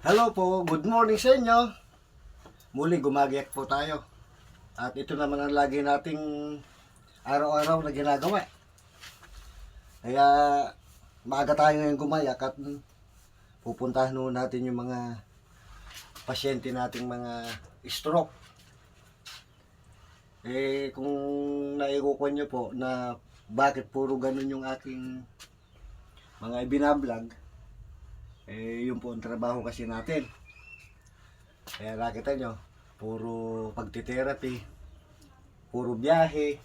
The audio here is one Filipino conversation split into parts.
Hello po, good morning sa inyo. Muli gumagiyak po tayo. At ito naman ang lagi nating araw-araw na ginagawa. Kaya maaga tayo ngayon gumayak at pupuntahan natin yung mga pasyente nating mga stroke. Kung naikukuha nyo po na bakit puro ganun yung aking mga ibinablog, yun po ang trabaho kasi natin. Kaya nakita nyo, puro pagtitherapy, puro biyahe,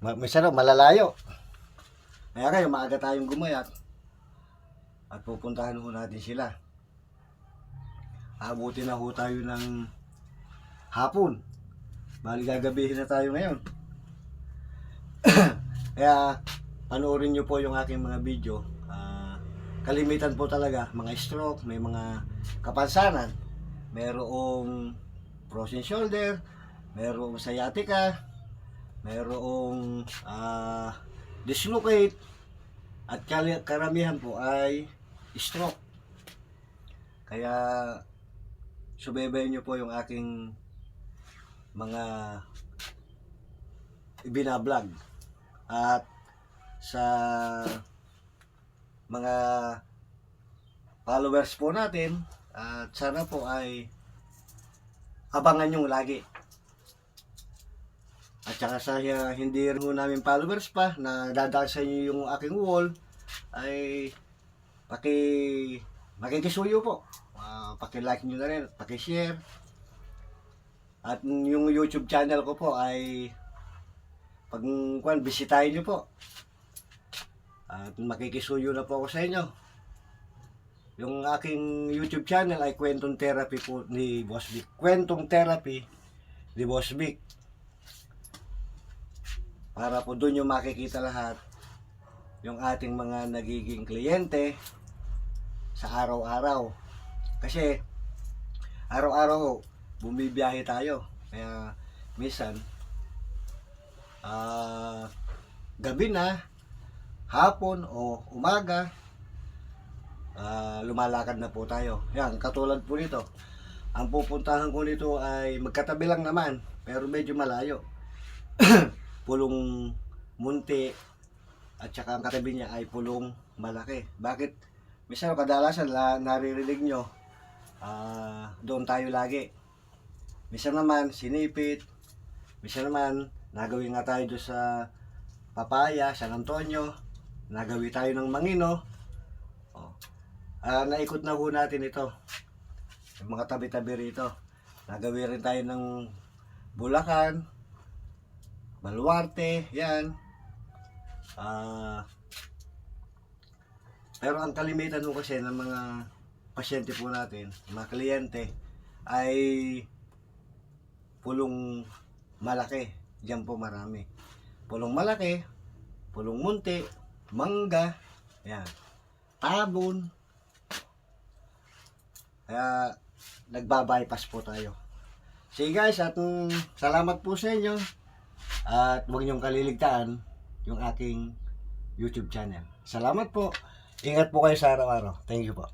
minsan malalayo. Kaya kayo, maaga tayong gumayat at pupuntahan ho natin sila. Abutin na ho tayo ng hapon. Bali gagabihin na tayo ngayon. Kaya panoorin nyo po yung aking mga video. Kalimitan po talaga, mga stroke, may mga kapansanan. Merong frozen shoulder, merong sciatica, merong dislocate, at karamihan po ay stroke. Kaya subaybayan nyo po yung aking mga ibinablog. At sa mga followers po natin, at sana po ay abangan nyo lagi. At saka sa hindi rin namin followers pa na dadaan sa inyo yung aking wall, ay makikisuyo po. Paki-like nyo na rin, paki-share. At yung YouTube channel ko po ay bisitahin nyo po. At makikisuyo na po ako sa inyo. Yung aking YouTube channel ay Kwentong Therapy po ni Boss Vic. Kwentong Therapy ni Boss Vic. Para po doon yung makikita lahat yung ating mga nagiging kliyente sa araw-araw. Kasi araw-araw bumibiyahe tayo. Kaya minsan gabi na, hapon o umaga, lumalakad na po tayo. Yan, katulad po nito. Ang pupuntahan ko nito ay magkatabi lang naman, pero medyo malayo. Pulong Munti, at saka ang katabi niya ay Pulong Malaki. Bakit? Minsan kadalasan naririnig nyo, doon tayo lagi. Minsan naman Sinipit, minsan naman nagawin nga tayo doon sa Papaya, San Antonio, nagawi tayo ng Mangino. Naikot na ho natin ito, yung mga tabi-tabi rito. Nagawi rin tayo ng Bulacan, Baluarte, yan. Pero ang kalimitan ho kasi ng mga pasyente po natin, mga kliyente, ay Pulong Malaki. Diyan po marami. Pulong Malaki, Pulong Munti, Mangga, yan, Tabon. Kaya nagbabypass po tayo. Sige guys, at salamat po sa inyo. At huwag niyong kaliligtaan yung aking YouTube channel. Salamat po. Ingat po kayo sa araw-araw. Thank you po.